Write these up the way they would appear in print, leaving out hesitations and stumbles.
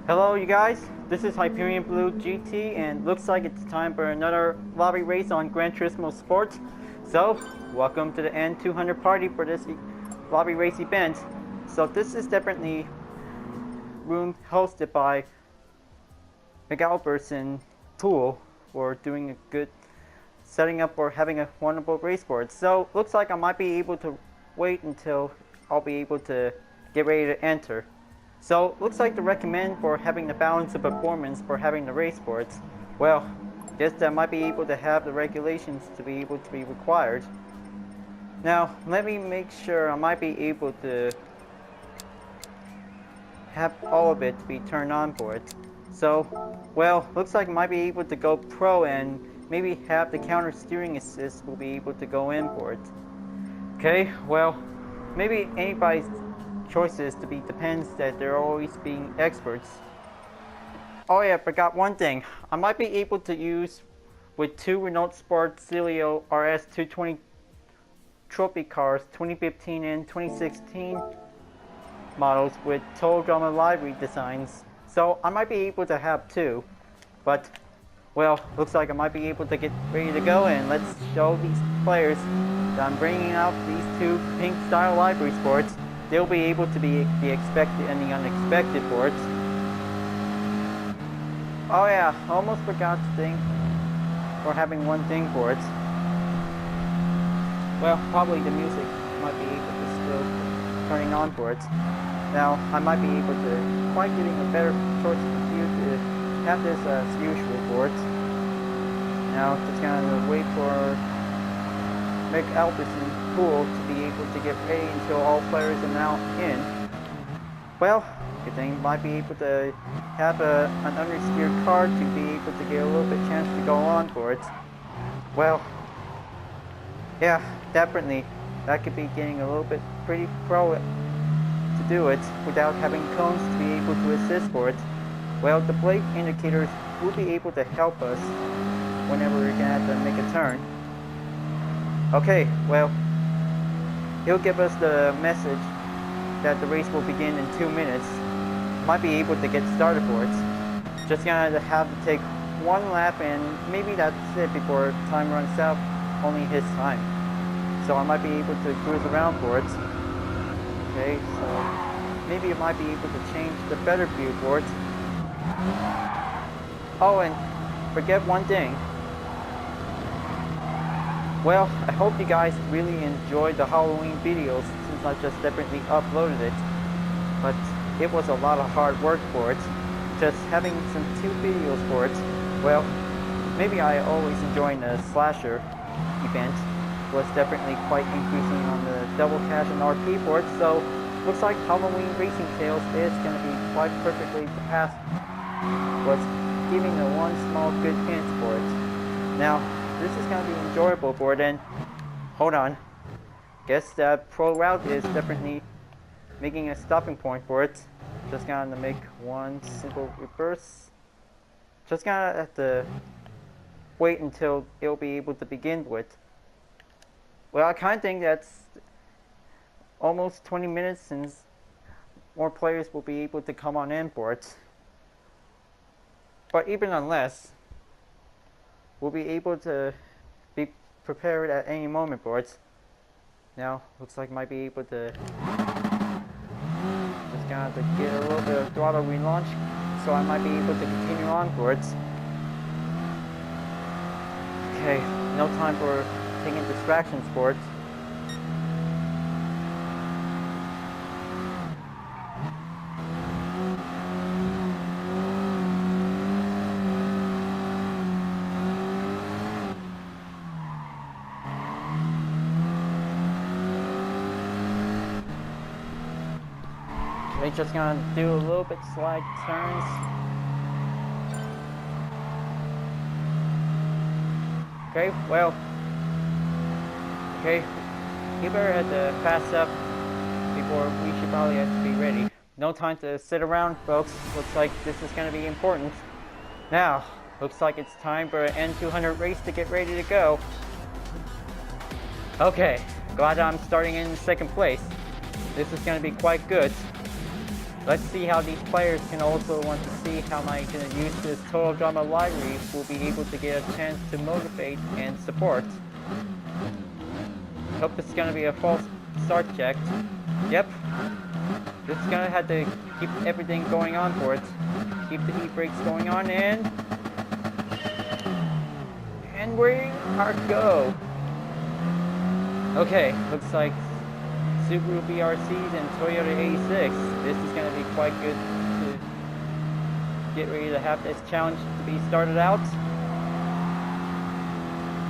Hello you guys, this is Hyperion-Blue-GT and looks like it's time for another lobby race on Gran Turismo Sport. So, welcome to the N200 party for this lobby race event. So this is definitely room hosted by McAlbert's and Pool for doing a good setting up or having a wonderful race board. So looks like I might be able to wait until I'll be able to get ready to enter. So looks like the recommend for having the balance of performance for having the race boards. Well, guess that might be able to have the regulations to be able to be required. Now let me make sure I might be able to have all of it to be turned on for it. So, well, looks like I might be able to go pro and maybe have the counter steering assist will be able to go in for it. Okay, well, maybe anybody's choices to be depends that they're always being experts. Oh yeah, forgot one thing. I might be able to use with two Renault Sport Celio RS 220 trophy cars 2015 and 2016 models with Total Drama livery designs. So I might be able to have two, but well, looks like I might be able to get ready to go, and let's show these players that I'm bringing out these two pink style livery sports. They'll be able to be the expected and the unexpected for it. Oh yeah, almost forgot to think for having one thing for it. Well, probably the music might be able to still turning on for it. Now, I might be able to quite getting a better choice for you to have this as usual for it. Now, just gonna wait for McAlbert's Pool to be able to get ready until all players are now in. Well, good thing might be able to have an understeered car to be able to get a little bit chance to go on for it. Well, yeah, definitely that could be getting a little bit pretty pro to do it without having cones to be able to assist for it. Well, the brake indicators will be able to help us whenever we're gonna have to make a turn. Okay, well, he'll give us the message that the race will begin in 2 minutes. Might be able to get started for it. Just gonna have to take one lap and maybe that's it before time runs out, only his time. So I might be able to cruise around for it. Okay, so maybe I might be able to change the better view for it. Oh, and forget one thing. Well, I hope you guys really enjoyed the Halloween videos since I just definitely uploaded it. But it was a lot of hard work for it. Just having some 2 videos for it. Well, maybe I always enjoying the slasher event. Was definitely quite increasing on the double cash and RP for it. So looks like Halloween Racing Tales is going to be quite perfectly to pass. Was giving the one small good hint for it. Now, this is going to be enjoyable for it, and hold on. Guess that pro route is definitely making a stopping point for it. Just going to make one simple reverse. Just going to have to wait until it'll be able to begin with. Well, I kind of think that's almost 20 minutes since more players will be able to come on in for it. But even unless, we'll be able to be prepared at any moment for it. Now, looks like might be able to just gonna have to get a little bit of throttle relaunch, so I might be able to continue on for it. Okay, no time for taking distractions for it. We're just gonna do a little bit slight turns. Okay, well, okay, you better have to fast up before we should probably have to be ready. No time to sit around, folks. Looks like this is gonna be important. Now, looks like it's time for an N200 race to get ready to go. Okay, glad I'm starting in second place. This is gonna be quite good. Let's see how these players can also want to see how I can use this Total Drama library will be able to get a chance to motivate and support. Hope this is gonna be a false start check. Yep. Just gonna have to keep everything going on for it. Keep the heat brakes going on and we are go. Okay, looks like Subaru BRCs and Toyota A6. This is going to be quite good to get ready to have this challenge to be started out.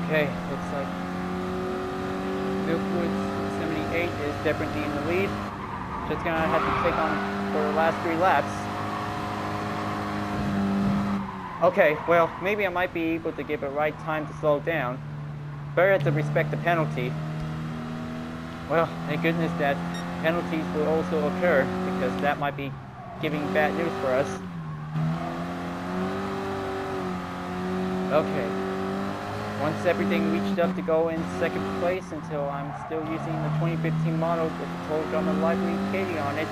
Okay, looks like Milkwood 78 is definitely in the lead. Just going to have to take on for the last 3 laps. Okay, well, maybe I might be able to give it right time to slow down. Better to respect the penalty. Well, thank goodness that penalties will also occur, because that might be giving bad news for us. Okay. Once everything reached up to go in second place until I'm still using the 2015 model with the Total Drama library Katie on it,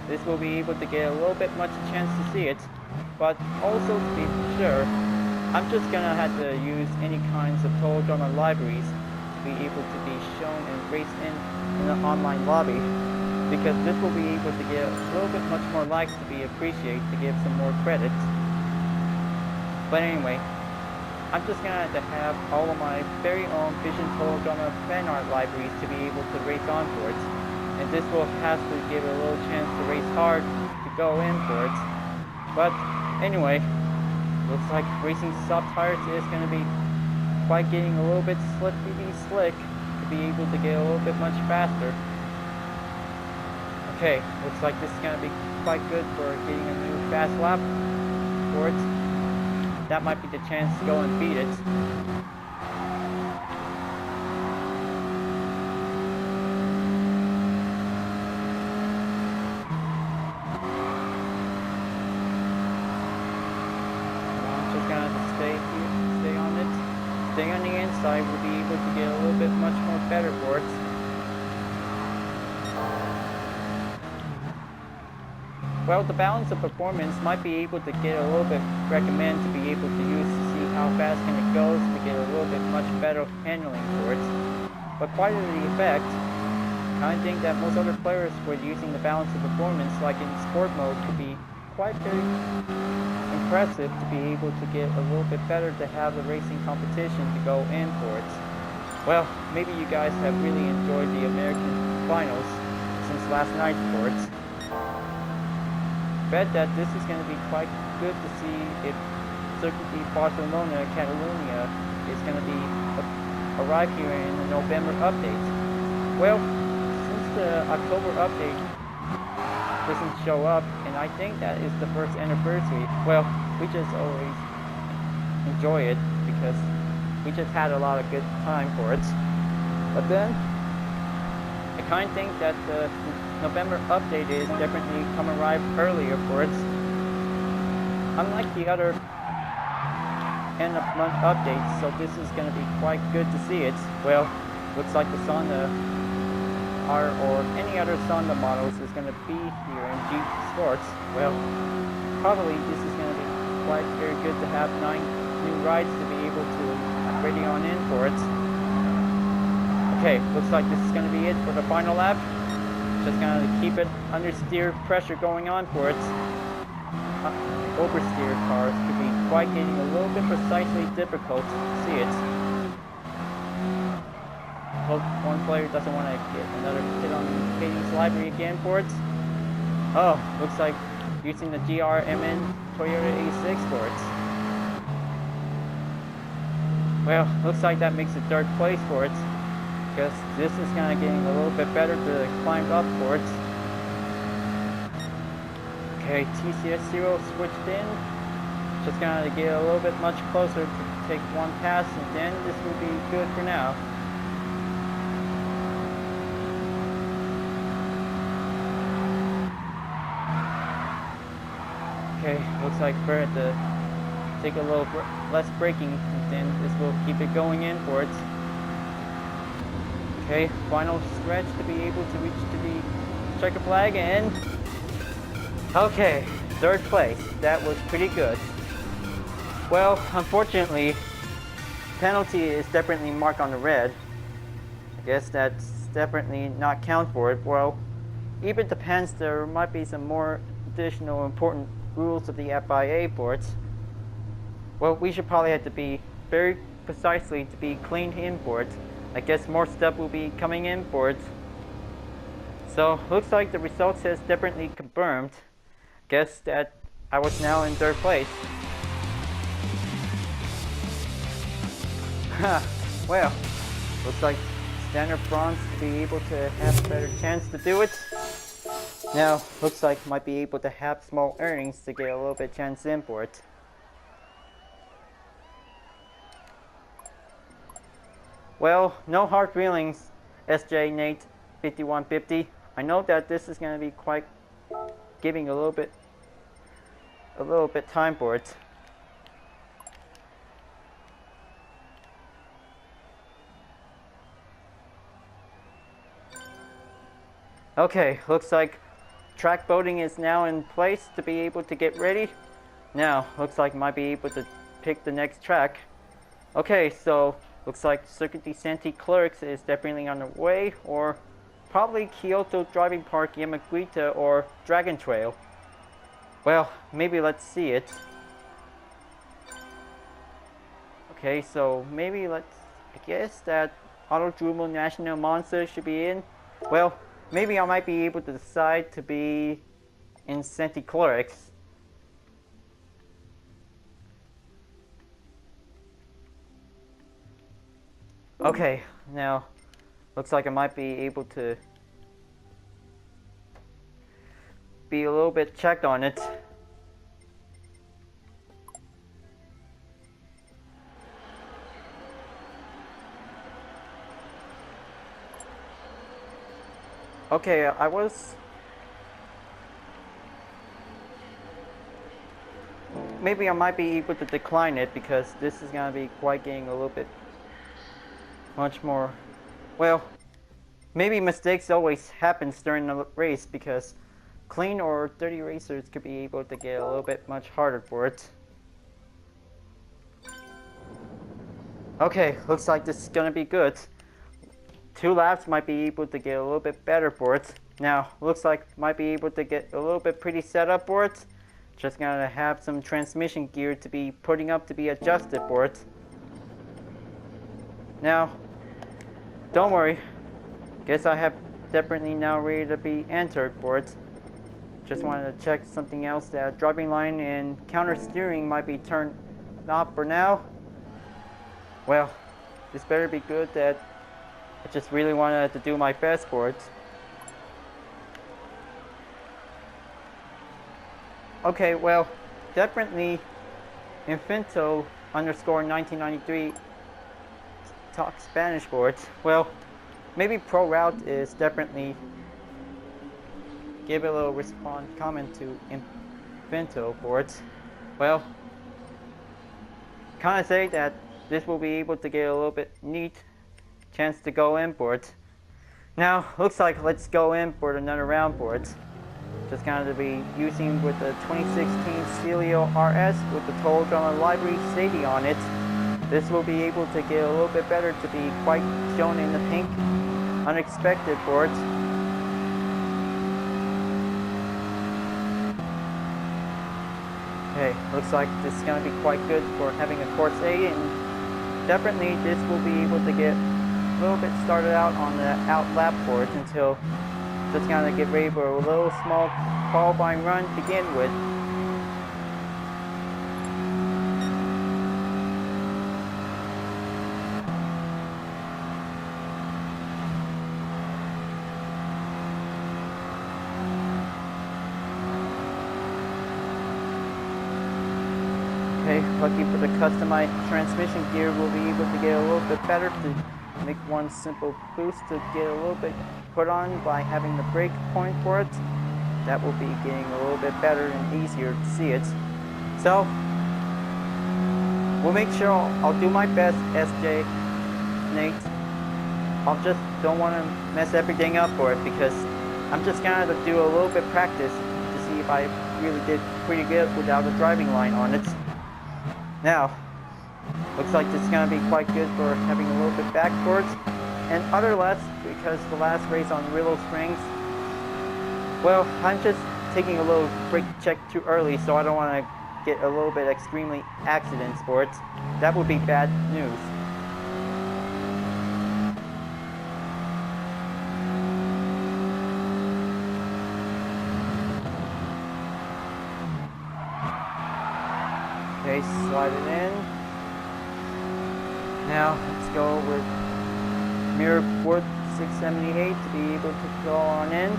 this will be able to get a little bit much chance to see it. But also to be sure, I'm just gonna have to use any kinds of Total Drama libraries to be able to be shown and raced in the online lobby, because this will be able to get a little bit much more likes to be appreciated, to give some more credit. But anyway, I'm just gonna have to have all of my very own Vision Total Drama fan art libraries to be able to race on for it, and this will have to give it a little chance to race hard to go in for it. But anyway, looks like racing soft tires is going to be quite getting a little bit slick to be able to get a little bit much faster. Okay, looks like this is going to be quite good for getting a new fast lap for it. That might be the chance to go and beat it. Stay on the inside, will be able to get a little bit much more better for it. Well, the balance of performance might be able to get a little bit recommended to be able to use to see how fast can it goes to get a little bit much better handling for it. But quite to the effect, I think that most other players were using the balance of performance like in sport mode could be quite very impressive to be able to get a little bit better to have the racing competition to go in for it. Well, maybe you guys have really enjoyed the American finals since last night for it. Bet that this is going to be quite good to see if Circuit Barcelona Catalonia is going to be arrive here in the November update. Well, since the October update doesn't show up, and I think that is the first anniversary. Well, we just always enjoy it because we just had a lot of good time for it. But then I kind of think that the November update is definitely come arrive earlier for it. Unlike the other end of month updates, so this is going to be quite good to see it. Well, looks like the Sonda or any other Sonda models is going to be here in GT Sports. Well, probably this is going to be quite very good to have 9 new rides to be able to ready on in for it. Okay, looks like this is going to be it for the final lap. Just going to keep it under steer pressure going on for it. Oversteer cars could be quite getting a little bit precisely difficult to see it. Hope one player doesn't want to get another hit on Katie's library again for it. Oh, looks like using the GRMN Toyota A6 for it. Well, looks like that makes it third place for it, because this is kind of getting a little bit better to climb up for it. Okay, TCS0 switched in. Just gonna get a little bit much closer to take one pass, and then this will be good for now. Okay, looks like we're at the take a little less braking, and then this will keep it going in for it. Okay, final stretch to be able to reach to the checker flag, and Okay, third place. That was pretty good. Well, unfortunately, penalty is definitely marked on the red. I guess that's definitely not count for it. Well, even depends. There might be some more additional important rules of the FIA boards. Well, we should probably have to be very precisely to be cleaned in for it. I guess more stuff will be coming in for it. So looks like the results has definitely confirmed. Guess that I was now in third place. Well, looks like standard bronze to be able to have a better chance to do it. Now, looks like might be able to have small earnings to get a little bit chance in for it. Well, no hard feelings, SJ Nate 5150. I know that this is going to be quite giving a little bit time for it. Okay, looks like track voting is now in place to be able to get ready. Now, looks like might be able to pick the next track. Okay, so looks like Circuit de Santa Clerks is definitely on the way, or probably Kyoto Driving Park, Yamaguita, or Dragon Trail. Well, maybe let's see it. Okay, so maybe I guess that Autodromo National Monza should be in. Well, maybe I might be able to decide to be in Santa Clerks. Okay, now looks like I might be able to be a little bit checked on it. Okay, maybe I might be able to decline it because this is gonna be quite getting a little bit much more. Well, maybe mistakes always happens during the race because clean or dirty racers could be able to get a little bit much harder for it. Okay, looks like this is gonna be good. 2 laps might be able to get a little bit better for it. Now, looks like might be able to get a little bit pretty set up for it. Just gonna have some transmission gear to be putting up to be adjusted for it. Now, don't worry. Guess I have definitely now ready to be entered for it. Just wanted to check something else, that driving line and counter steering might be turned off for now. Well, this better be good that I just really wanted to do my best for it. Okay, well, definitely Infinto underscore 1993 talk Spanish for it. Well, maybe Pro Route is definitely give a little comment to Infinto for it. Well, kind of say that this will be able to get a little bit neat chance to go in for it. Now, looks like let's go in for another round for it. Just kind of be using with the 2016 Celio RS with the Total Drama Library Sadie on it. This will be able to get a little bit better to be quite shown in the pink. Unexpected for it. Okay, looks like this is going to be quite good for having a Course A, and definitely this will be able to get a little bit started out on the out lap for it until just going to get ready for a little small qualifying run to begin with. Okay, lucky for the customized transmission gear, we'll be able to get a little bit better to make one simple boost to get a little bit put on by having the brake point for it. That will be getting a little bit better and easier to see it. So, we'll make sure I'll do my best, SJ, Nate. I just don't want to mess everything up for it because I'm just going to do a little bit practice to see if I really did pretty good without a driving line on it. Now, looks like this is going to be quite good for having a little bit backwards. And other less, because the last race on Willow Springs, well, I'm just taking a little brake check too early, so I don't want to get a little bit extremely accidents for it. That would be bad news. Okay, slide it in. Now let's go with mirror port 678 to be able to go on in.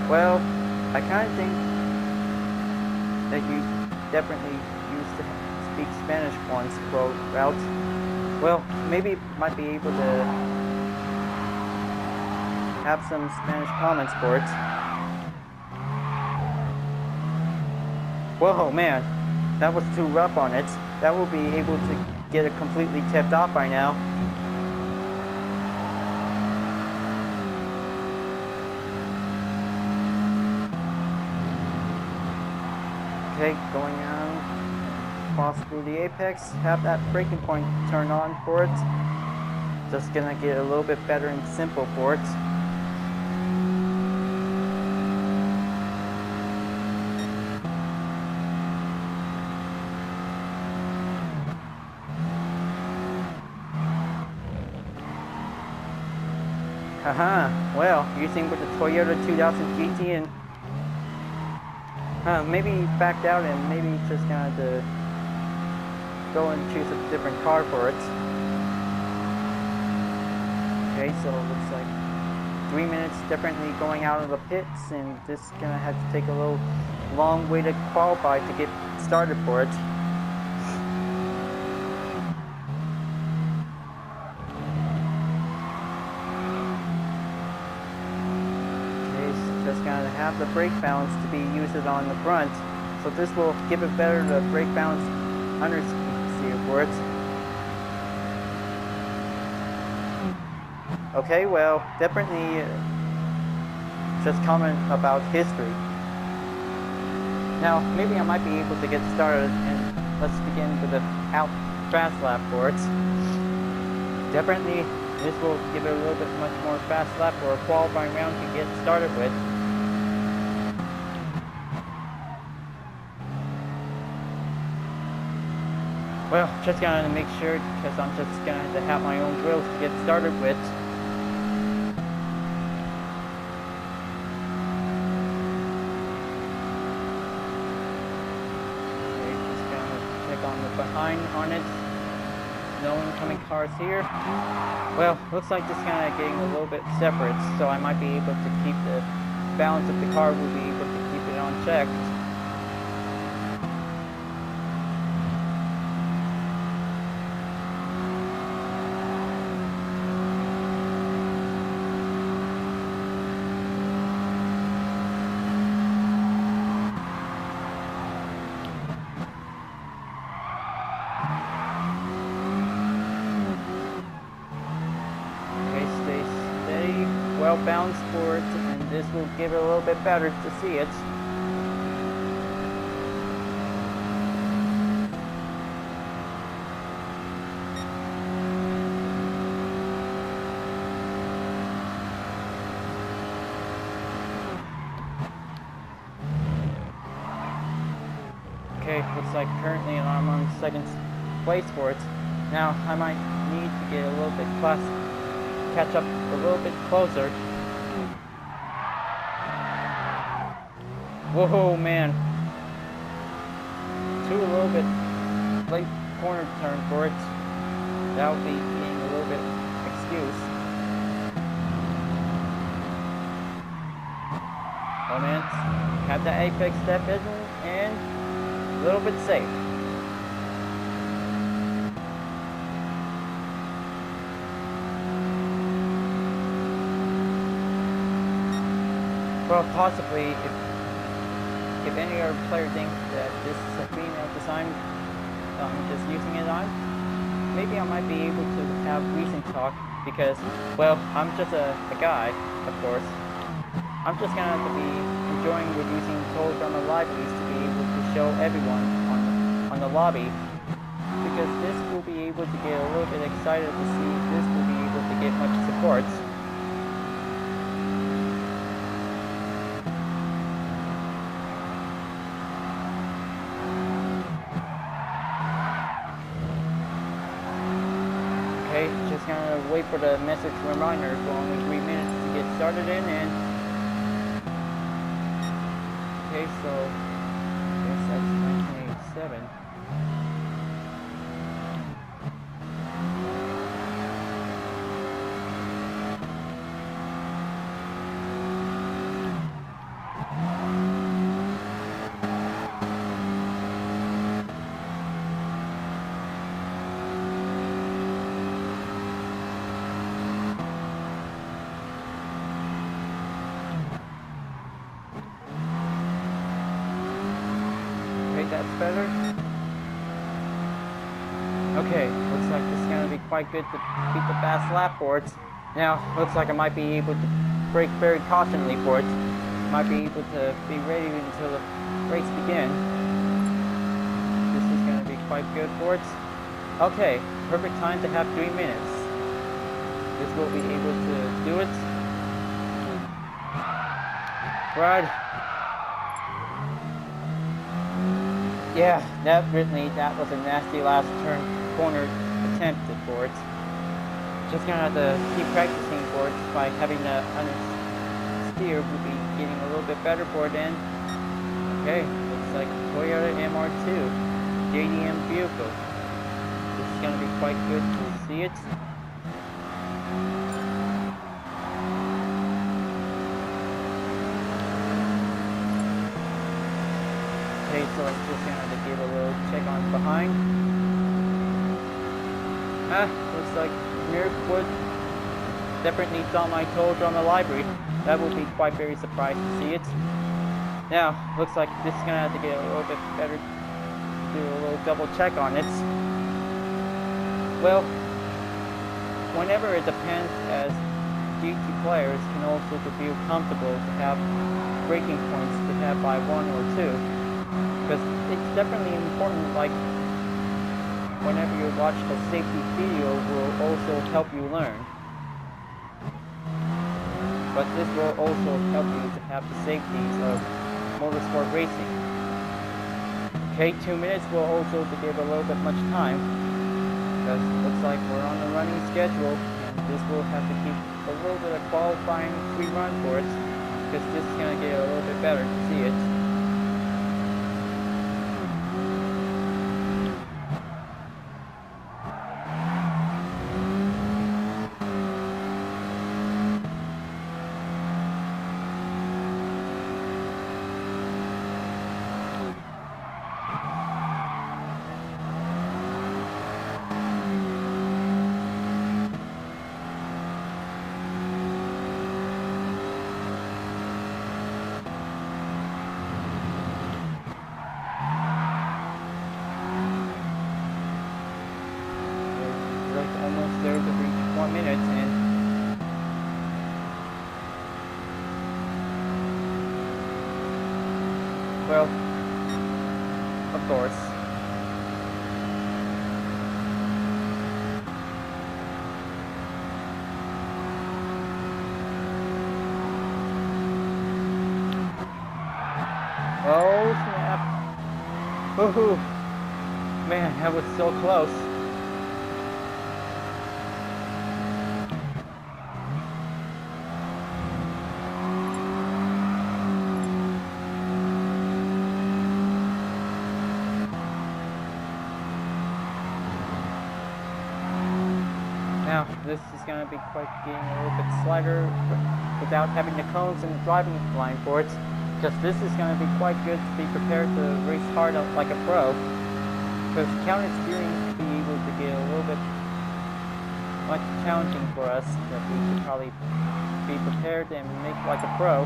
Well, I kind of think that you definitely used to speak Spanish once, quote, route. Well, maybe might be able to have some Spanish comments for it. Whoa, man, that was too rough on it. That will be able to get it completely tipped off by now. Okay, going on, cross through the apex, have that braking point turned on for it. Just gonna get a little bit better and simple for it. Haha, well, using with the Toyota 2000 GT and maybe backed out and maybe just gonna go and choose a different car for it. Okay, so it looks like 3 minutes differently going out of the pits, and this is gonna have to take a little long way to qualify to get started for it. Just gonna have the brake balance to be used on the front, so this will give it better the brake balance understeer for it. Okay, well, definitely just comment about history. Now, maybe I might be able to get started, and let's begin with the out fast lap for it. Definitely, this will give it a little bit much more fast lap for a qualifying round to get started with. Well, just gonna make sure, because I'm just gonna have to have my own drills to get started with. Okay, just gonna check on the behind on it. No incoming cars here. Well, looks like this kind of getting a little bit separate, so I might be able to keep the balance of the car, will be able to keep it on check. Well balanced for it, and this will give it a little bit better to see it. Okay, looks like currently I'm on second place for it. Now I might need to get a little bit catch up a little bit closer. Whoa, man. A little bit late corner turn for it. That would be being a little bit excuse. Oh man, have the apex step in and a little bit safe. Well, possibly, if any other player thinks that this is a female design, just using it on, maybe I might be able to have recent talk because, well, I'm just a guy, of course. I'm just gonna have to be enjoying with using total drama libraries to be able to show everyone on the lobby, because this will be able to get a little bit excited to see if this will be able to get much support. Okay, just gonna wait for the message reminder for only 3 minutes to get started in, and okay, so I guess that's 1987. That's better. Okay, looks like this is going to be quite good to beat the fast lap boards. Now, looks like I might be able to brake very cautiously for it. Might be able to be ready until the race begins. This is going to be quite good for it. Okay, perfect time to have 3 minutes. This will be able to do it. Right. Yeah, that was a nasty last turn corner attempted for it. Just gonna have to keep practicing for it by having the understeer will be getting a little bit better for it then. Okay, looks like Toyota MR2 JDM vehicle. This is gonna be quite good to see it. Okay, so I'm just gonna have to give a little check on behind. Looks like Mirkwood definitely needs all my total drama library. That will be quite very surprised to see it. Now, looks like this is gonna have to get a little bit better, do a little double check on it. Well, whenever it depends, as GT players can also feel comfortable to have braking points to have by 1 or 2. Because it's definitely important, like, whenever you watch the safety video will also help you learn. But this will also help you to have the safeties of motorsport racing. Okay, 2 minutes will also to give a little bit much time, because it looks like we're on a running schedule, and this will have to keep a little bit of qualifying free run for it, because this is going to get a little bit better to see it. Almost there to reach 1 minute, and well, of course. Oh snap! Woohoo! Man, that was so close. Now, this is going to be quite getting a little bit slighter without having the cones and the driving line for it, because this is going to be quite good to be prepared to race hard like a pro, because counter steering to be able to get a little bit much challenging for us, that we should probably be prepared and make like a pro.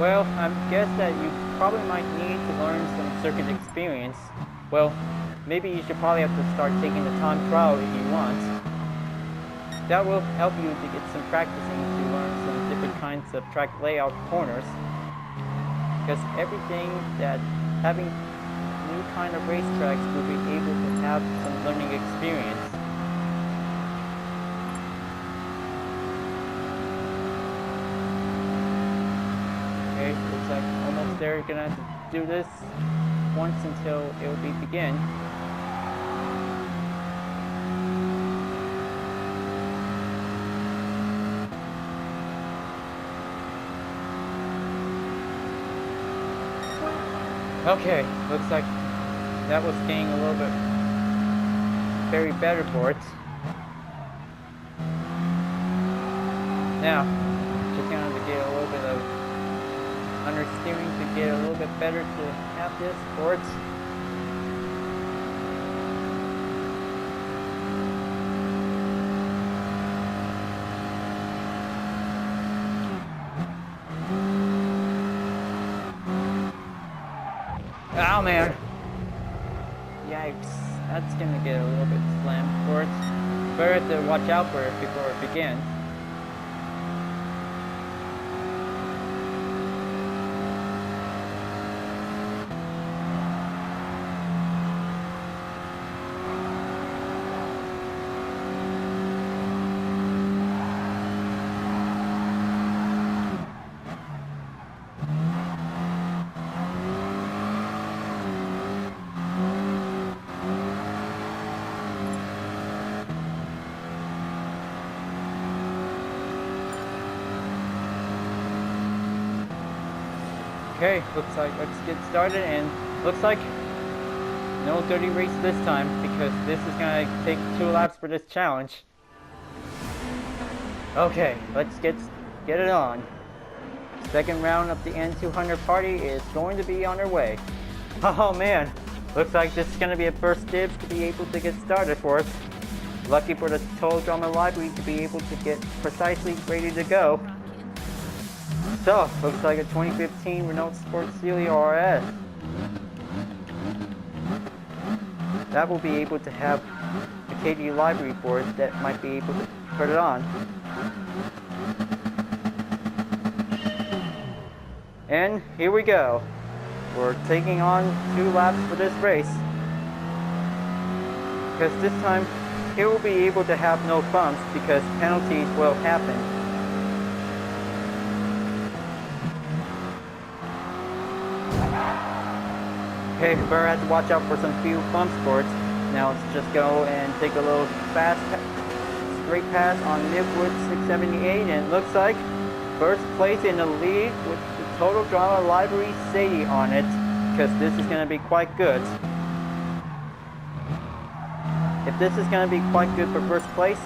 Well, I guess that you probably might need to learn some circuit experience. Well, maybe you should probably have to start taking the time trial if you want. That will help you to get some practicing to learn some different kinds of track layout corners. Because everything that having new kind of racetracks will be able to have some learning experience. Okay, looks like almost there. You're gonna have to do this once until it will be begin. Okay, looks like that was getting a little bit very better for it. Now, just gonna have to get a little bit of understeering to get a little bit better to have this for it. Oh man! Yikes, that's gonna get a little bit slammed for it. Better to watch out for it before it begins. Okay, looks like let's get started, and looks like no dirty race this time because this is gonna take 2 laps for this challenge. Okay, let's get it on. Second round of the N200 party is going to be on their way. Oh man, looks like this is gonna be a first dibs to be able to get started for us. Lucky for the Total Drama Library to be able to get precisely ready to go. So, looks like a 2015 Renault Sport Celia RS. That will be able to have a KD library for it that might be able to put it on. And here we go. We're taking on 2 laps for this race. Because this time, it will be able to have no bumps because penalties will happen. Okay, better have to watch out for some few bump sports. Now let's just go and take a little straight pass on Midwood 678, and it looks like first place in the lead with the Total Drama Library Sadie on it, because this is going to be quite good. If this is going to be quite good for first place,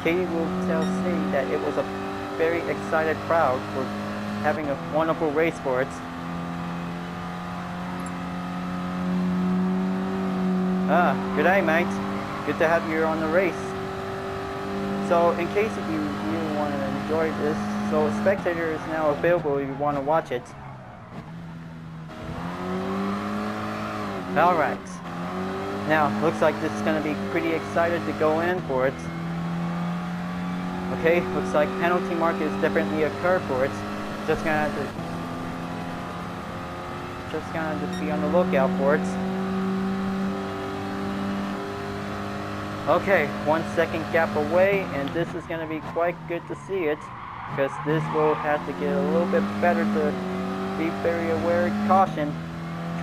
Katie will tell Sadie that it was a very excited crowd for having a wonderful race for it. Good day, mate. Good to have you on the race. So, in case if you really want to enjoy this, so a spectator is now available if you want to watch it. Alright. Now, looks like this is going to be pretty excited to go in for it. Okay, looks like penalty mark is definitely a curve for it. Just gonna have to be on the lookout for it. Okay, 1 second gap away, and this is going to be quite good to see it, because this will have to get a little bit better to be very aware of caution.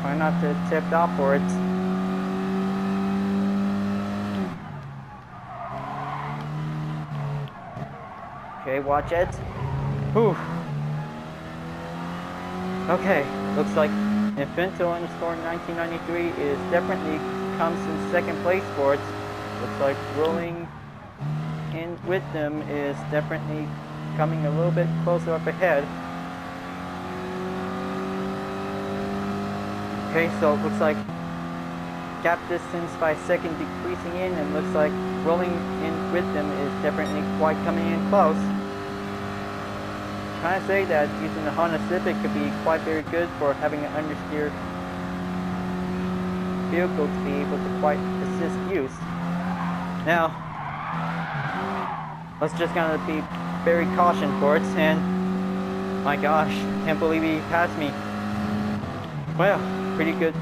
Try not to tip off for it. Okay, watch it. Whew. Okay, looks like Infinito underscore 1993 is definitely comes in second place for it. Looks like rolling in with them is definitely coming a little bit closer up ahead. Okay, so it looks like gap distance by second decreasing in, and looks like rolling in with them is definitely quite coming in close. kind of say that using the Honda Civic could be quite very good for having an understeer vehicle to be able to quite assist use. Now, let's just gonna be very cautious for it, and my gosh, can't believe he passed me. Well, pretty good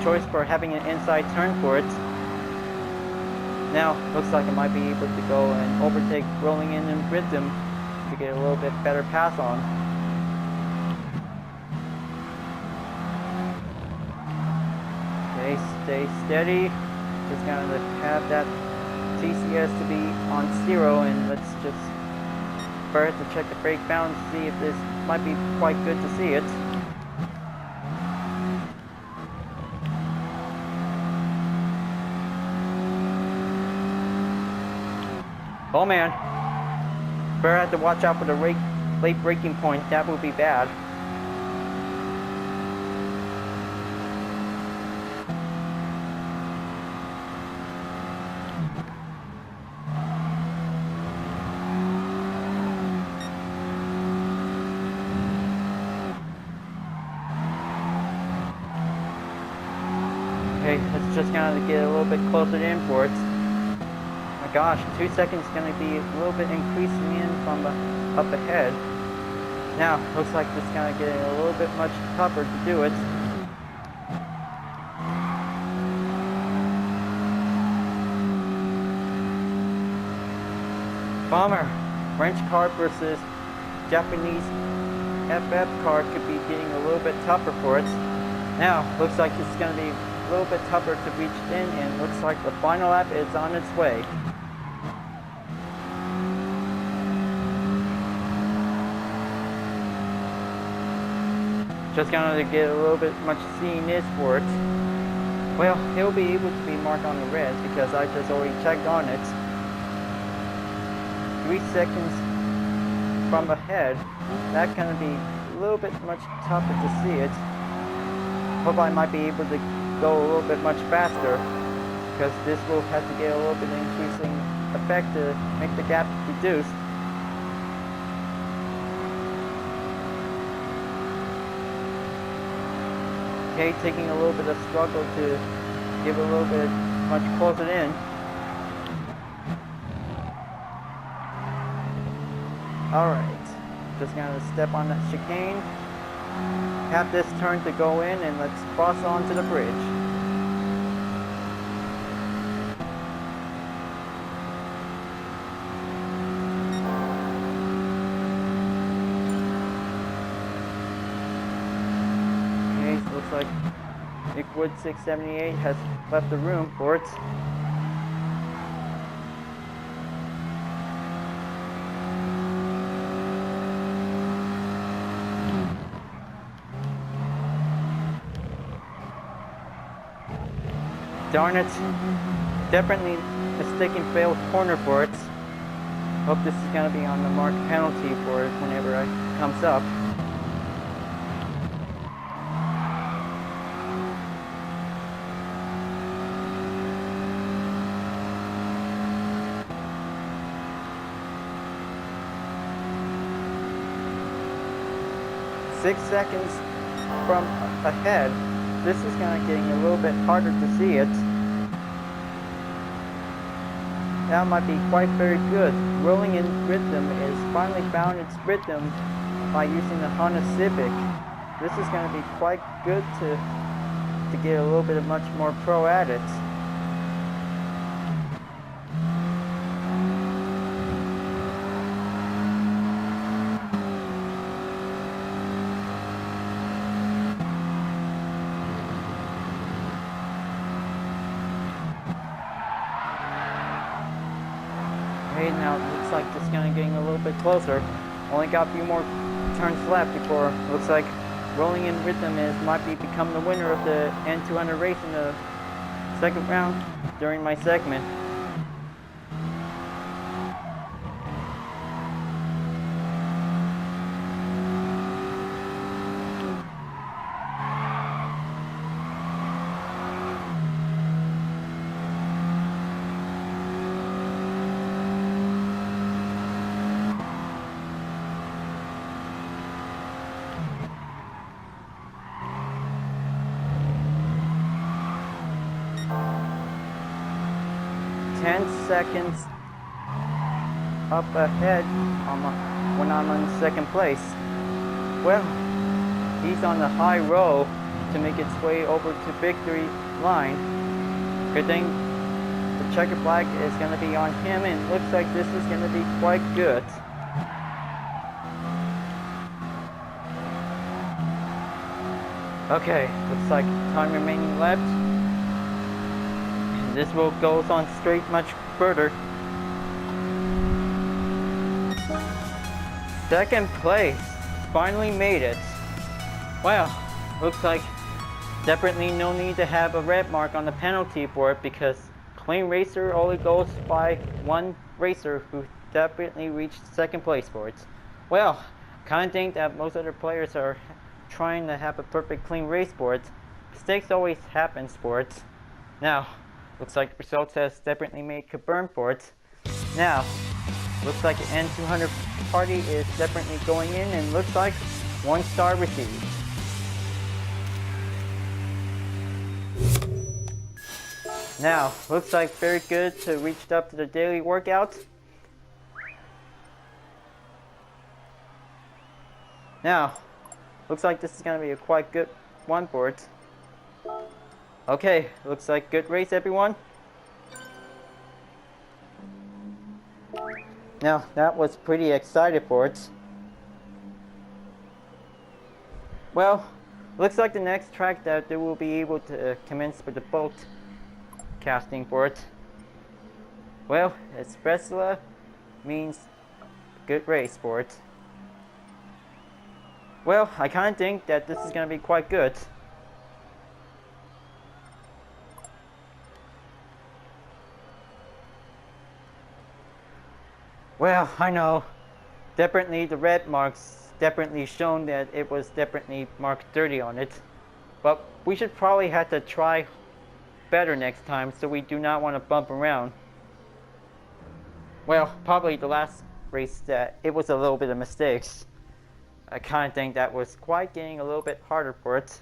choice for having an inside turn for it. Now, looks like I might be able to go and overtake rolling in rhythm to get a little bit better pass on. Okay, stay steady. Just gonna have that TCS to be on 0, and let's just first to check the brake balance to see if this might be quite good to see it. Oh man, better have to watch out for the late braking point. That would be bad. Okay, let's just gonna get a little bit closer in for it. Gosh, 2 seconds is going to be a little bit increasing in from up ahead. Now, looks like it's going to get a little bit much tougher to do it. Bummer. French car versus Japanese FF car could be getting a little bit tougher for it. Now, looks like it's going to be a little bit tougher to reach in, and looks like the final lap is on its way. Just gonna get a little bit much seeing this for it. Well, he'll be able to be marked on the red because I just already checked on it. 3 seconds from ahead. That's gonna be a little bit much tougher to see it. Hope I might be able to go a little bit much faster because this will have to get a little bit increasing effect to make the gap reduced. Okay, taking a little bit of struggle to give a little bit much closer in. Alright, just gonna step on that chicane. Have this turn to go in, and let's cross onto the bridge. Looks like Liquid 678 has left the room for it. Darn it. Definitely mistaken failed corner for it. Hope this is going to be on the marked penalty for it whenever it comes up. Six seconds from ahead. This is kind of getting a little bit harder to see it. That might be quite very good. Rolling in rhythm is finally found its rhythm by using the Honda Civic. This is going to be quite good to get a little bit of much more pro at it. Okay, now it looks like it's kind of getting a little bit closer. Only got a few more turns left before looks like rolling in rhythm might become the winner of the N200 race in the second round during my segment. 10 seconds up ahead when I'm in second place. Well, he's on the high road to make its way over to victory line. Good thing the checkered flag is going to be on him, and it looks like this is going to be quite good. Okay, looks like time remaining left. And this will go on straight much further. Second place, finally made it. Wow, looks like definitely no need to have a red mark on the penalty board because Clean Racer only goes by one racer who definitely reached second place for it. Well, kind of think that most other players are trying to have a perfect clean race for it. Mistakes always happen for it. Now, looks like the results has definitely made confirmed for it. Now, looks like the N200 party is definitely going in, and looks like 1 star received. Now, looks like very good to reach up to the daily workout. Now, looks like this is going to be a quite good one for it. Okay, looks like good race, everyone. Now, that was pretty excited for it. Well, looks like the next track that they will be able to commence with the boat casting for it. Well, Espresso means good race for it. Well, I kind of think that this is going to be quite good. Well, I know, definitely the red marks definitely shown that it was definitely marked 30 on it. But we should probably have to try better next time so we do not want to bump around. Well, probably the last race that it was a little bit of mistakes. I kind of think that was quite getting a little bit harder for it.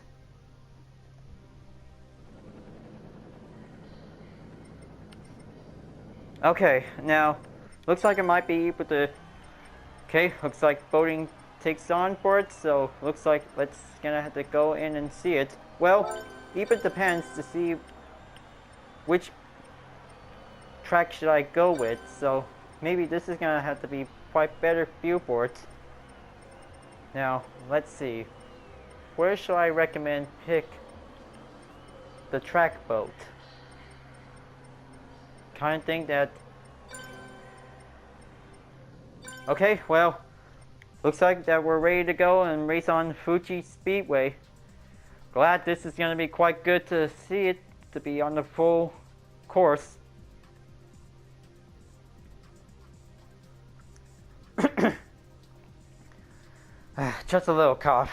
Okay, now looks like I might be able to. Okay, looks like voting takes on for it, so looks like let's gonna have to go in and see it. Well, even depends to see which track should I go with, so maybe this is gonna have to be quite better view for it. Now, let's see. Where should I recommend pick the track boat? Kind of think that. Okay, well, looks like that we're ready to go and race on Fuji Speedway. Glad this is going to be quite good to see it, to be on the full course. Just a little cough.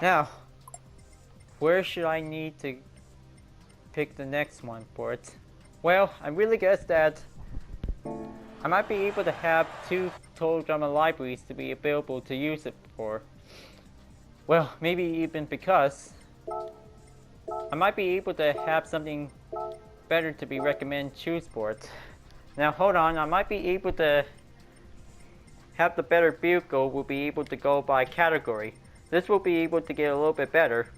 Now, where should I need to pick the next one for it? Well, I really guess that I might be able to have 2 total drama libraries to be available to use it for. Well, maybe even because I might be able to have something better to be recommend choose for it. Now hold on, I might be able to have the better vehicle will be able to go by category. This will be able to get a little bit better.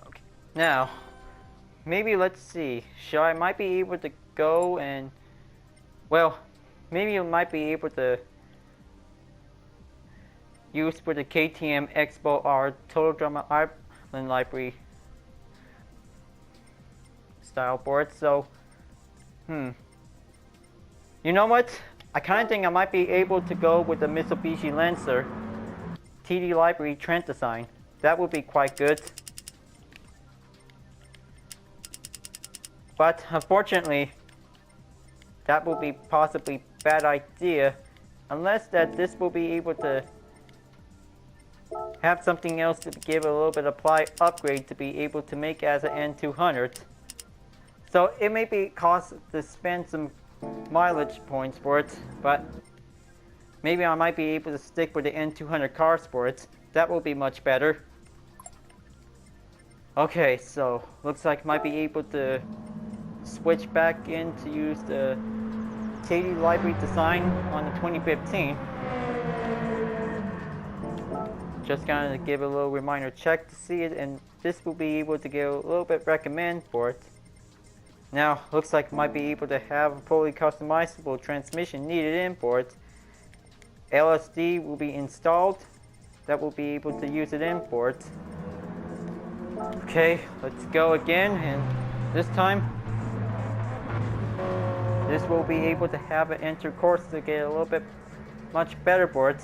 Okay. Now, maybe let's see. I might be able to go and, well, maybe you might be able to use for the KTM Expo R Total Drama Island Library style board. So, you know what? I kind of think I might be able to go with the Mitsubishi Lancer TD Library Trend design. That would be quite good. But unfortunately, that will be possibly bad idea unless that this will be able to have something else to give a little bit of upgrade to be able to make as an N200. So it may be cost to spend some mileage points for it, but maybe I might be able to stick with the N200 cars for it. that will be much better. Okay, so looks like might be able to switch back in to use the Katie library design on the 2015. Just gonna give a little reminder check to see it, and this will be able to get a little bit recommend for it. Now, looks like might be able to have a fully customizable transmission needed in for it. LSD will be installed. That will be able to use it in for it. Okay, let's go again, and this time this will be able to have an enter course to get a little bit much better for it.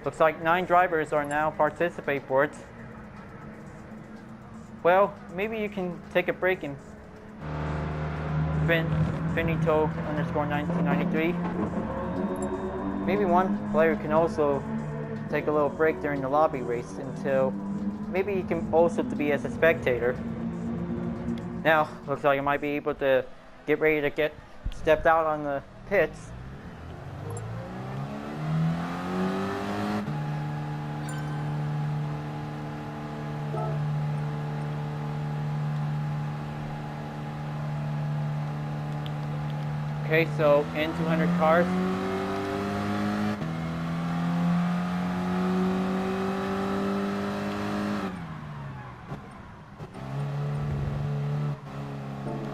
Looks like 9 drivers are now participate for it. Well, maybe you can take a break and Finito _ 1993. Maybe one player can also take a little break during the lobby race until maybe he can also to be as a spectator. Now, looks like I might be able to get ready to get stepped out on the pits. Okay, so in 200 cars.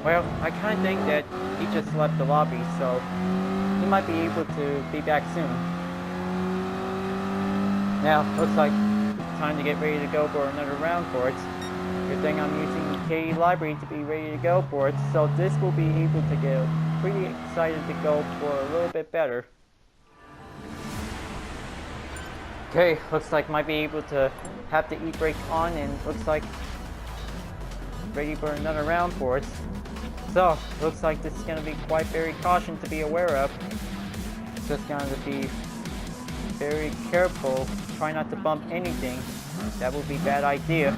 Well, I kind of think that he just left the lobby, so he might be able to be back soon. Now, looks like it's time to get ready to go for another round for it. Good thing I'm using the KD library to be ready to go for it, so this will be able to get pretty excited to go for a little bit better. Okay, looks like might be able to have the e-brake on, and looks like ready for another round for it. So, looks like this is going to be quite very caution to be aware of. Just going to be very careful, try not to bump anything. That would be a bad idea.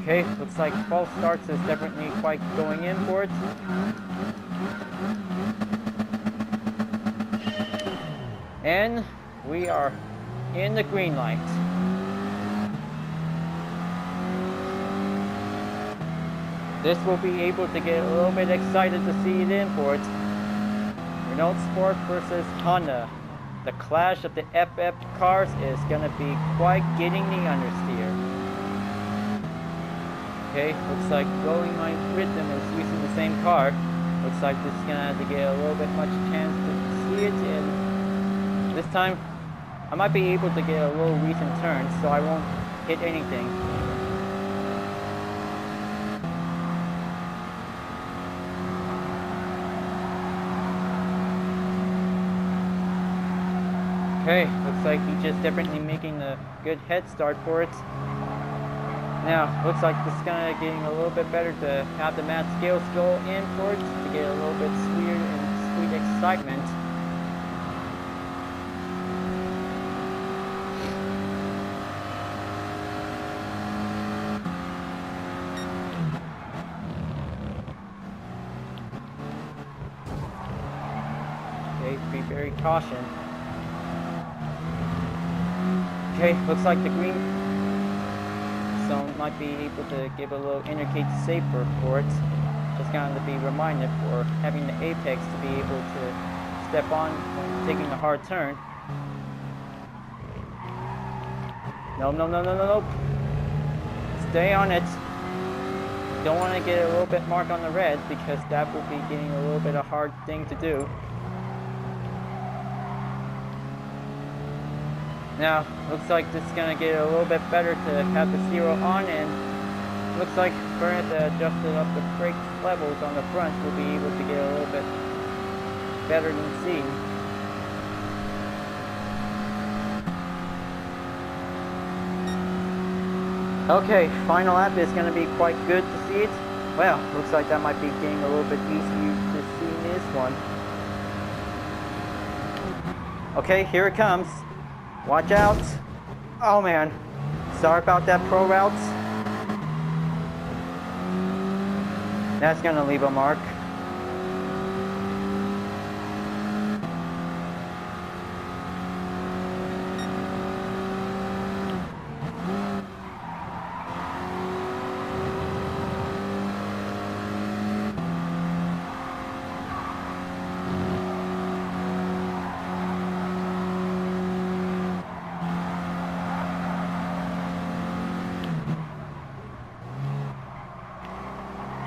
Okay, looks like false starts is definitely quite going in for it. And we are in the green light. This will be able to get a little bit excited to see it in for it. Renault Sport versus Honda. The clash of the FF cars is going to be quite getting the understeer. Okay, looks like Rolling My Rhythm is using the same car. Looks like this is going to have to get a little bit much chance to see it, and this time I might be able to get a little recent turn, so I won't hit anything. Okay, looks like he's just definitely making a good head start for it. Now, looks like this is kind of getting a little bit better to have the math scales go in for it to get a little bit sweeter and sweet excitement. Okay, be very cautious. Okay, looks like the green zone might be able to give a little indicate safer for it. Just going to be reminded for having the apex to be able to step on when taking a hard turn. No, no, no, no, no, no. Stay on it. Don't want to get a little bit mark on the red because that will be getting a little bit of a hard thing to do. Now, looks like this is going to get a little bit better to have the zero on, and looks like Burnett adjusted up the brake levels on the front will be able to get a little bit better than C. Okay, final lap is going to be quite good to see it. Well, looks like that might be getting a little bit easier to see this one. Okay, here it comes. Watch out. Oh man, sorry about that, pro routes. That's gonna leave a mark.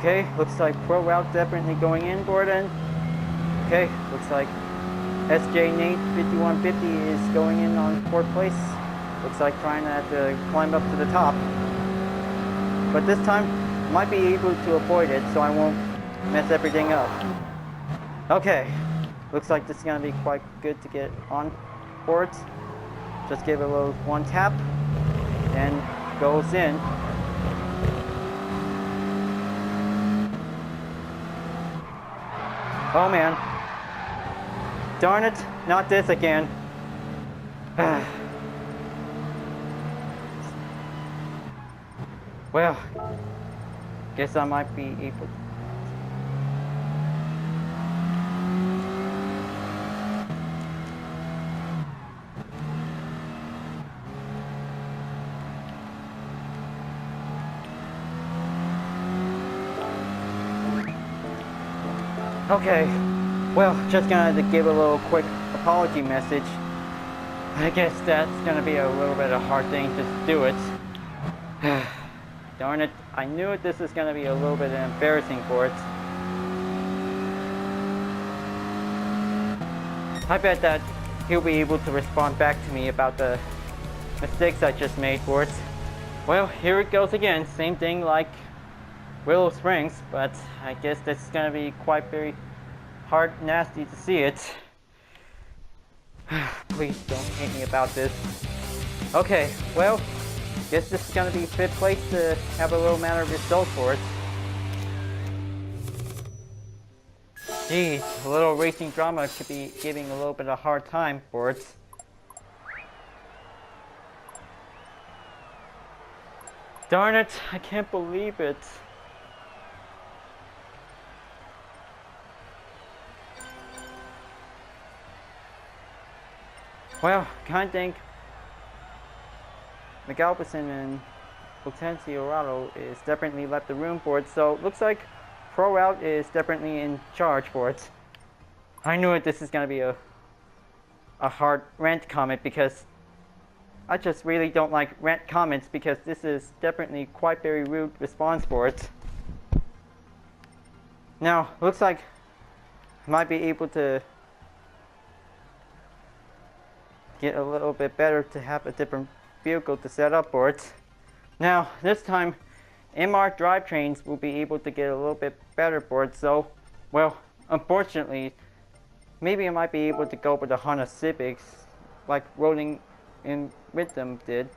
Okay, looks like Pro Route definitely going in board end. Okay, looks like SJ Nate 5150 is going in on 4th place. Looks like trying to have to climb up to the top. But this time, might be able to avoid it so I won't mess everything up. Okay, looks like this is going to be quite good to get on boards. Just give it a little one tap and goes in. Oh man. Darn it, not this again. Well, guess I might be able. Okay, well, just gonna give a little quick apology message. I guess that's gonna be a little bit of a hard thing to do it. Darn it, I knew this is gonna be a little bit embarrassing for it. I bet that he'll be able to respond back to me about the mistakes I just made for it. Well, here it goes again, same thing like Willow Springs, but I guess this is gonna be quite very hard, nasty to see it. Please don't hate me about this. Okay, well, guess this is gonna be 5th place to have a little matter of result for it. Geez, a little racing drama could be giving a little bit of a hard time for it. Darn it, I can't believe it. Well, I think McAlpison and Potenciorado is definitely left the room for it, so looks like Pro Route is definitely in charge for it. I knew it, this is going to be a hard rant comment because I just really don't like rant comments because this is definitely quite very rude response for it. Now, looks like I might be able to get a little bit better to have a different vehicle to set up for it. Now, this time, MR drivetrains will be able to get a little bit better for it, so, well, unfortunately, maybe I might be able to go with the Honda Civics, like Rolling in with them did.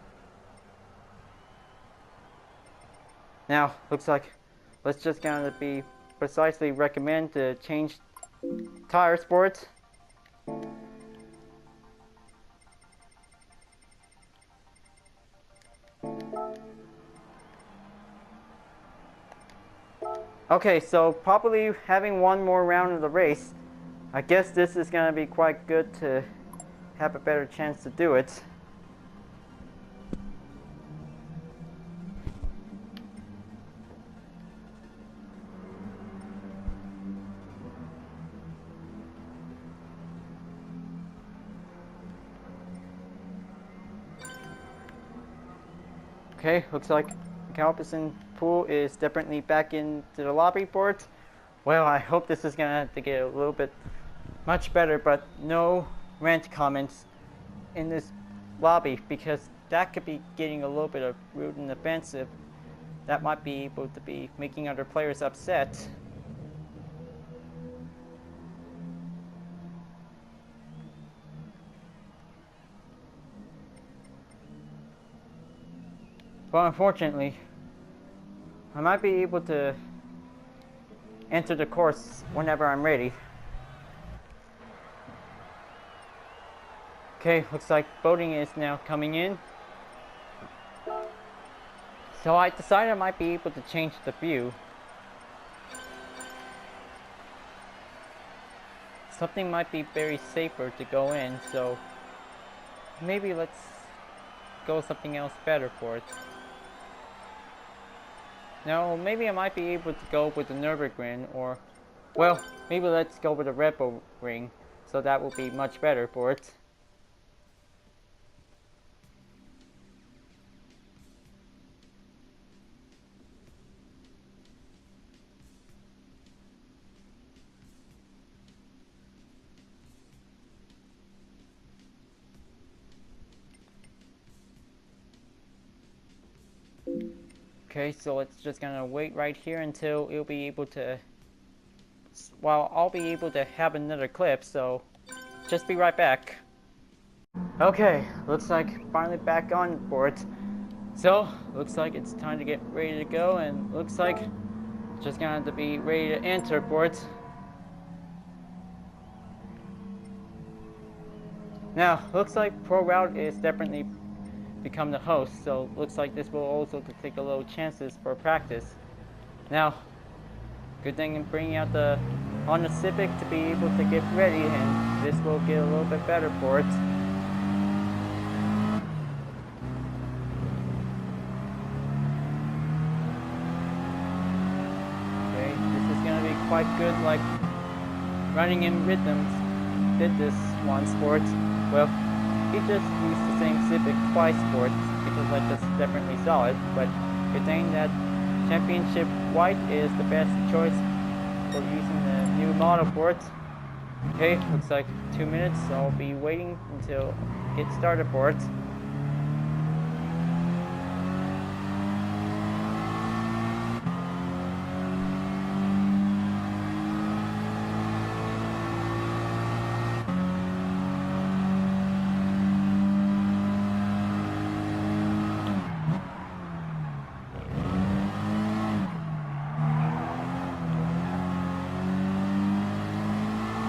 Now, looks like let's just gonna be precisely recommend to change tires for it. Okay, so probably having one more round of the race, I guess this is gonna be quite good to have a better chance to do it. Okay, looks like Galveston Pool is definitely back into the lobby for it. Well, I hope this is gonna have to get a little bit much better, but no rant comments in this lobby because that could be getting a little bit of rude and offensive. That might be able to be making other players upset. But unfortunately, I might be able to enter the course whenever I'm ready. Okay, looks like boating is now coming in. So I decided I might be able to change the view. Something might be very safer to go in, so maybe let's go something else better for it. Now, maybe I might be able to go with the Nürburgring, or, well, maybe let's go with the Red Bull Ring, so that will be much better for it. Okay, so it's just gonna wait right here until it'll be able to, well, I'll be able to have another clip, so just be right back. Okay, looks like finally back on board. So, looks like it's time to get ready to go, and looks like just gonna have to be ready to enter board. Now, looks like Pro Route is definitely become the host, so looks like this will also take a little chances for practice. Now, good thing in bringing out the Honda Civic to be able to get ready, and this will get a little bit better for it. Okay, this is gonna be quite good, like running in rhythms. Did this one sport. Well, he just used the same Civic twice for it because I just definitely saw it, but good thing that Championship White is the best choice for using the new model for it. Okay, looks like 2 minutes, so I'll be waiting until it started for it.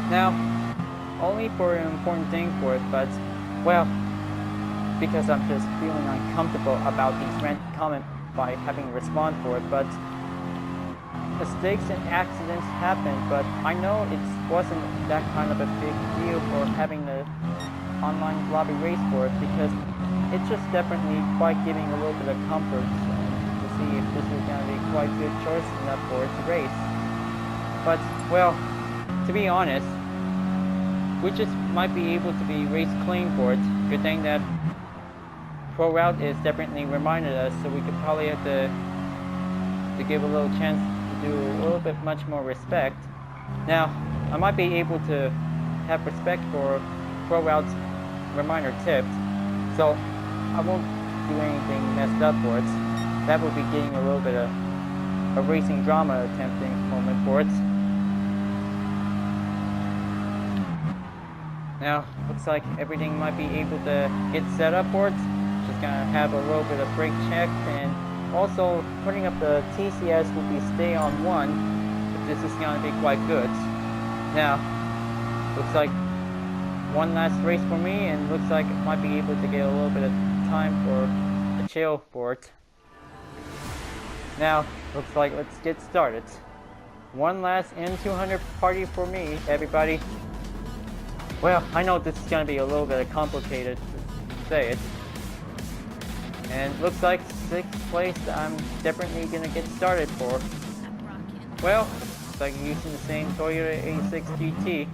Now, only for an important thing for it, but, well, because I'm just feeling uncomfortable about these random comments by having to respond for it, but mistakes and accidents happen, but I know it wasn't that kind of a big deal for having the online lobby race for it, because it's just definitely quite giving a little bit of comfort to see if this is going to be quite good choice enough for it to race. But, well, to be honest, we just might be able to be race clean for it. Good thing that Pro Route is definitely reminded us, so we could probably have to give a little chance to do a little bit much more respect. Now, I might be able to have respect for Pro Route's reminder tips, so I won't do anything messed up for it. That would be getting a little bit of a racing drama attempting moment for it. Now, looks like everything might be able to get set up for it. Just gonna have a little bit of brake check, and also putting up the TCS will be stay on 1, but this is gonna be quite good. Now, looks like one last race for me, and looks like I might be able to get a little bit of time for a chill for it. Now, looks like let's get started. One last M200 party for me, everybody. Well, I know this is going to be a little bit complicated to say it. And looks like 6th place I'm definitely going to get started for. Well, looks like using the same Toyota 86 GT.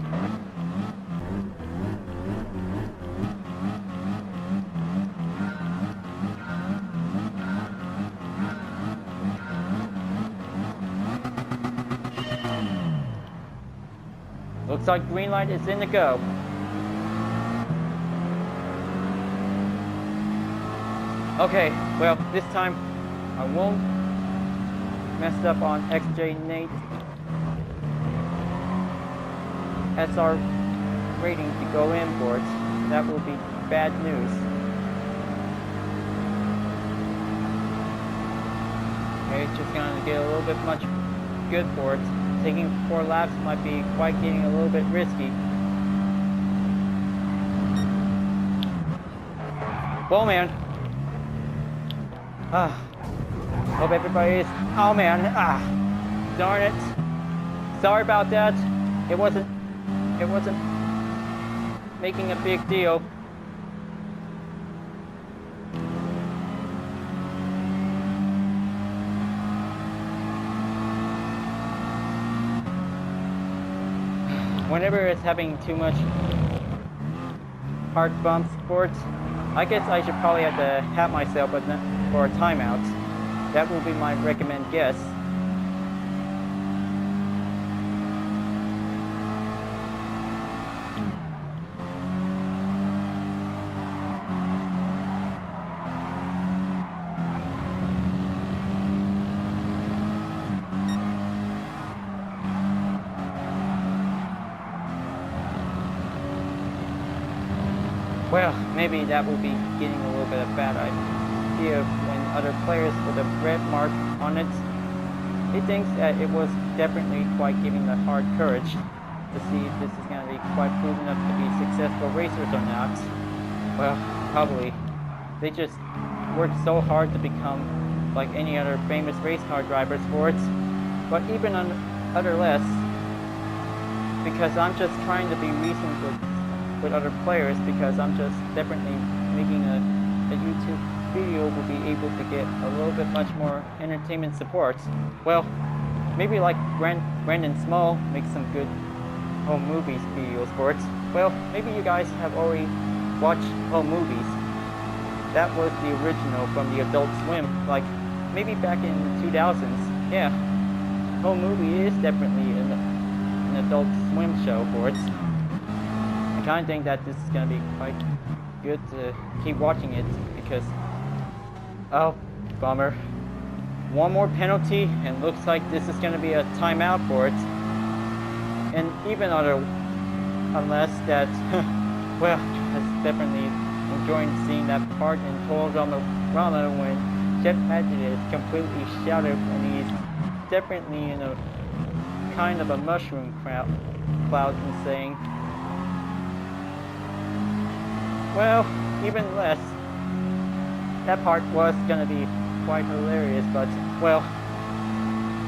Looks like green light is in the go. Okay, well, this time I won't mess up on XJ Nate SR rating to go in for it. That will be bad news. Okay, just gonna get a little bit much good for it. Taking 4 laps might be quite getting a little bit risky. Well, man. Hope everybody is. Oh man. Darn it. Sorry about that. It wasn't making a big deal. Whenever it's having too much hard bump sports, I guess I should probably have to have myself for a timeout. That will be my recommend guess. Well, maybe that will be getting a little bit of bad idea when other players with a red mark on it. He thinks that it was definitely quite giving the hard courage to see if this is going to be quite proven up to be successful racers or not. Well, probably. They just worked so hard to become like any other famous race car drivers for it. But even on other less, because I'm just trying to be reasonable with other players, because I'm just definitely making a YouTube video will be able to get a little bit much more entertainment support. Well, maybe like Brandon Small makes some good home movies videos for it. Well, maybe you guys have already watched home movies. That was the original from the Adult Swim, like maybe back in the 2000s. Yeah, home movie is definitely an Adult Swim show for it. I kind of think that this is going to be quite good to keep watching it because, oh, bummer. One more penalty and looks like this is going to be a timeout for it. And even unless that, well, that's definitely enjoying seeing that part in Total Drama when Jeff Paget is completely shattered and he's definitely in a kind of a mushroom cloud and saying, well, even less, that part was gonna be quite hilarious, but well,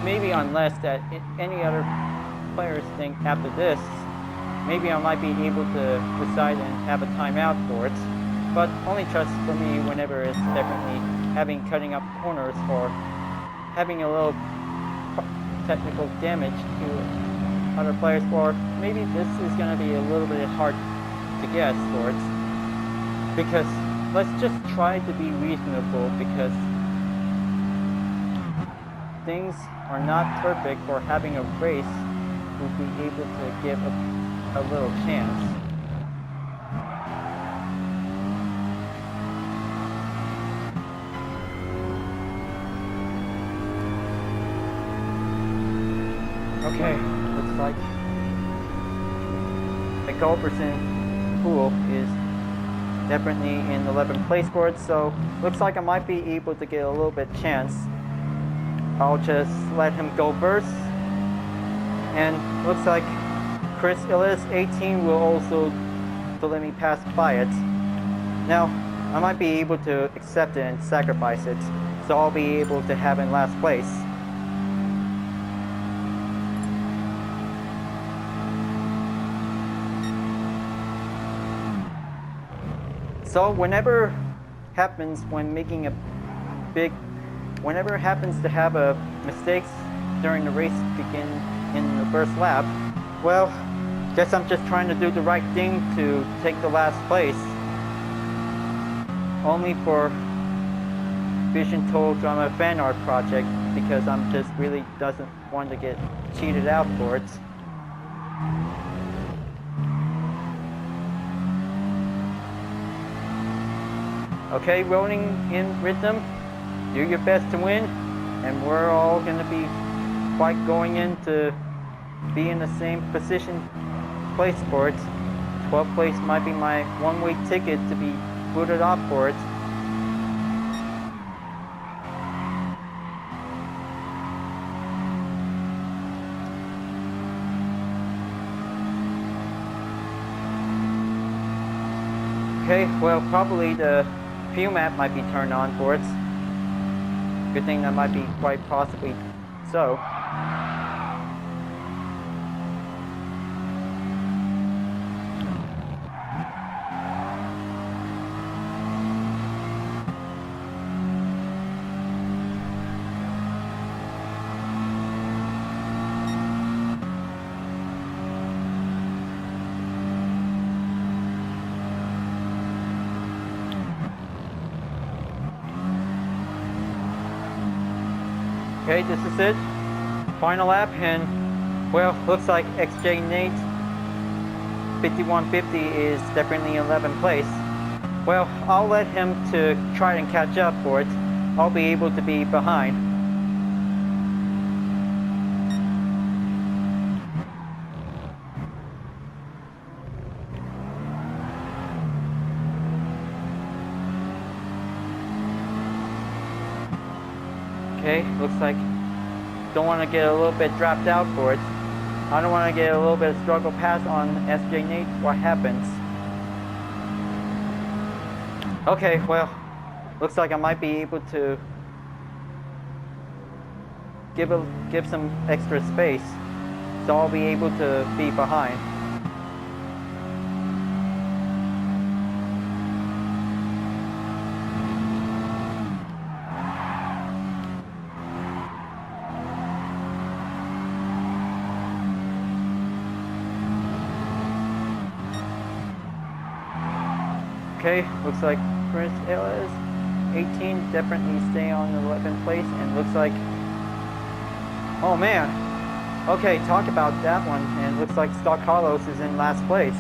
maybe unless that any other players think after this, maybe I might be able to decide and have a timeout for it, but only just for me whenever it's definitely having cutting up corners or having a little technical damage to other players, or maybe this is going to be a little bit hard to guess for it, because let's just try to be reasonable, because things are not perfect for having a race will be able to give a little chance. Okay, looks like the Culbertson pool is definitely in 11th place for it, so looks like I might be able to get a little bit chance. I'll just let him go first, and looks like Chris Illis 18 will also let me pass by it. Now I might be able to accept it and sacrifice it, so I'll be able to have in last place. So whenever happens when making whenever happens to have a mistakes during the race begin in the first lap, well, guess I'm just trying to do the right thing to take the last place. Only for Vision Total Drama fan art project, because I'm just really doesn't want to get cheated out for it. Okay, rolling in rhythm, do your best to win, and we're all going to be quite going in to be in the same place for it. 12th place might be my one-way ticket to be booted off for it. Okay, well, probably the fuel map might be turned on for it. Good thing that might be quite possibly so. Okay, this is it. Final lap, and well, looks like XJ Nate 5150 is definitely in 11th place. Well, I'll let him to try and catch up for it. I'll be able to be behind. Okay, looks like don't want to get a little bit dropped out for it. I don't want to get a little bit of struggle pass on SJ Nate. What happens? Okay, well, looks like I might be able to give some extra space, so I'll be able to be behind. Okay, looks like Chris Ellis, 18, definitely stay on the 11th place, and looks like, oh man, okay, talk about that one, and looks like Stock Carlos is in last place.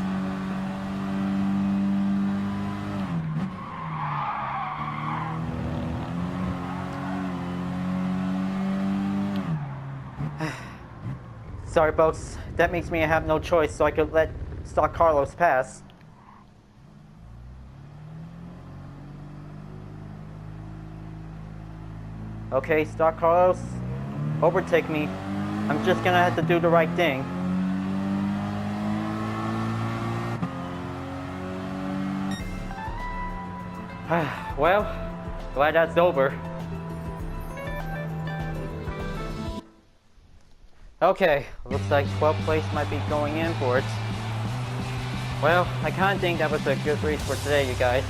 Sorry folks, that makes me have no choice, so I could let Stock Carlos pass. Okay, Stock Carlos, overtake me. I'm just gonna have to do the right thing. Well, glad that's over. Okay, looks like 12th place might be going in for it. Well, I kinda think that was a good race for today, you guys.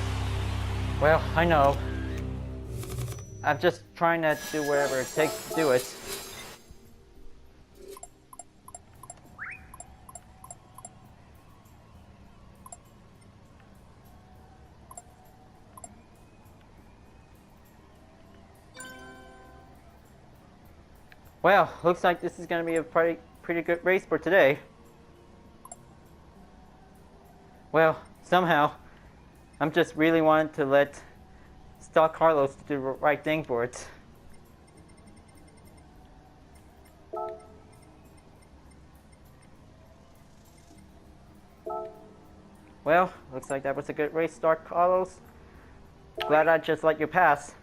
Well, I know. I'm just trying to do whatever it takes to do it. Well, looks like this is going to be a pretty good race for today. Well, somehow, I'm just really wanting to let Stock Carlos do the right thing for it. Well, looks like that was a good race, Stock Carlos. Glad I just let you pass.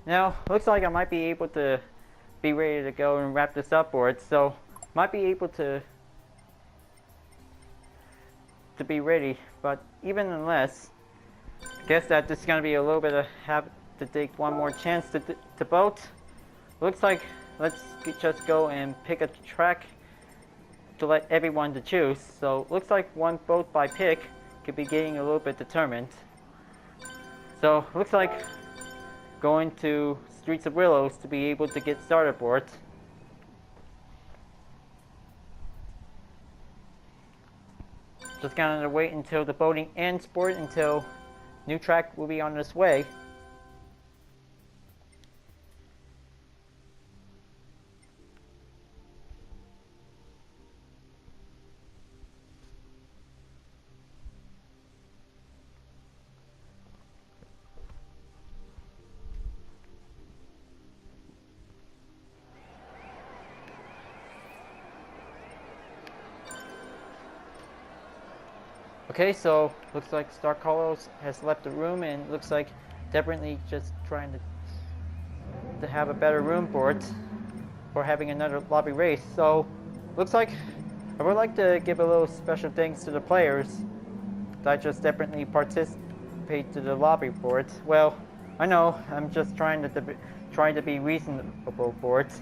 Now, looks like I might be able to be ready to go and wrap this up for it, so might be able to be ready, but even unless, I guess that this is going to be a little bit of have to take one more chance to vote. Looks like let's just go and pick a track to let everyone to choose. So looks like one vote by pick could be getting a little bit determined. So looks like going to Streets of Willows to be able to get started for it. Just gonna wait until the voting ends for it, until new track will be on its way. Okay, so looks like Star Carlos has left the room, and looks like definitely just trying to have a better room for it, for having another lobby race. So looks like I would like to give a little special thanks to the players that just definitely participate to the lobby for it. Well, I know I'm just trying to be reasonable for it.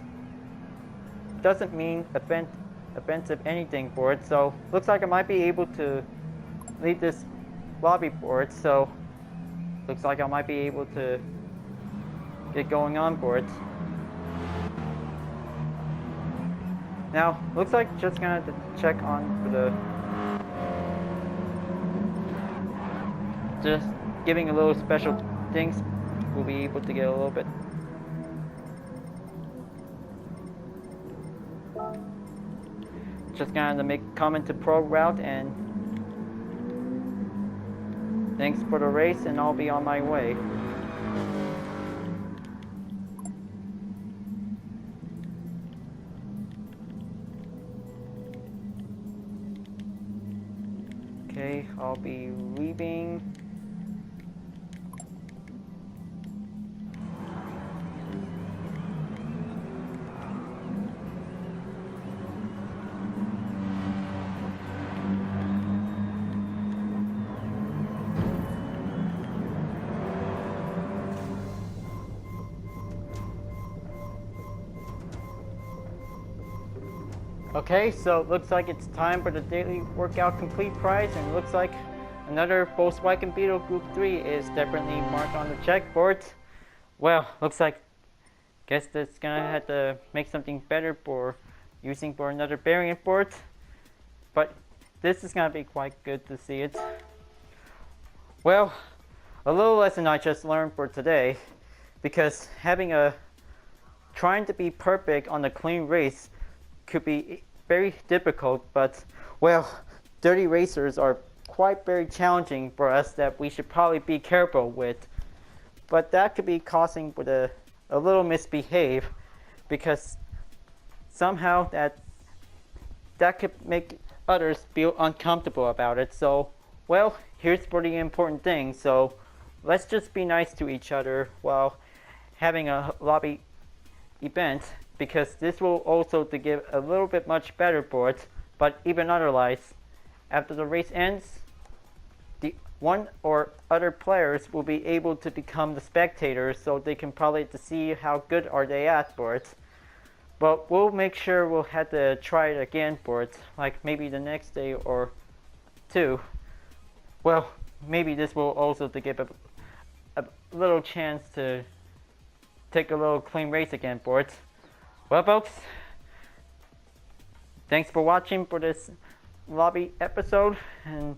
Doesn't mean offensive anything for it. So looks like I might be able to leave this lobby for it, so looks like I might be able to get going on for it. Now, looks like just gonna have to check on for the just giving a little special things. We'll be able to get a little bit. Just gonna make a comment to Pro Route and thanks for the race, and I'll be on my way. Okay, I'll be leaving. Okay, so it looks like it's time for the daily workout complete prize, and it looks like another Volkswagen Beetle Group 3 is definitely marked on the checkboard. Well, looks like, guess that's gonna have to make something better for using for another variant board. But this is gonna be quite good to see it. Well, a little lesson I just learned for today, because trying to be perfect on a clean race could be very difficult, but well, dirty racers are quite very challenging for us that we should probably be careful with. But that could be causing with a little misbehave, because somehow that could make others feel uncomfortable about it. So, well, here's for the important thing. So let's just be nice to each other while having a lobby event, because this will also to give a little bit much better boards. But even otherwise, after the race ends, the one or other players will be able to become the spectators, so they can probably to see how good are they at boards. But we'll make sure we'll have to try it again boards, like maybe the next day or two. Well, maybe this will also to give a little chance to take a little clean race again boards. Well folks, thanks for watching for this lobby episode, and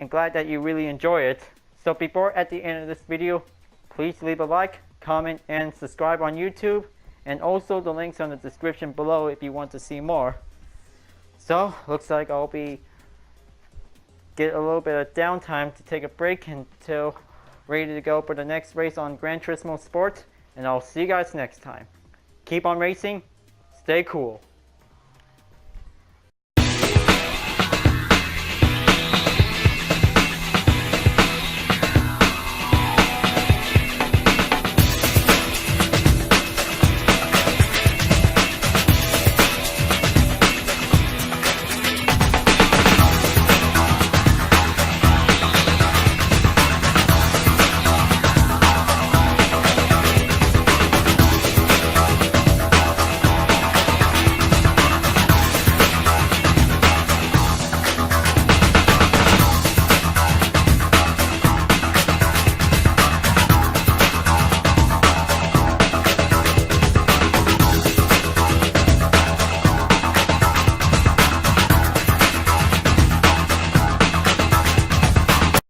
glad that you really enjoy it. So before at the end of this video, please leave a like, comment, and subscribe on YouTube, and also the links on the description below if you want to see more. So looks like I'll be get a little bit of downtime to take a break until ready to go for the next race on Gran Turismo Sport, and I'll see you guys next time. Keep on racing, stay cool.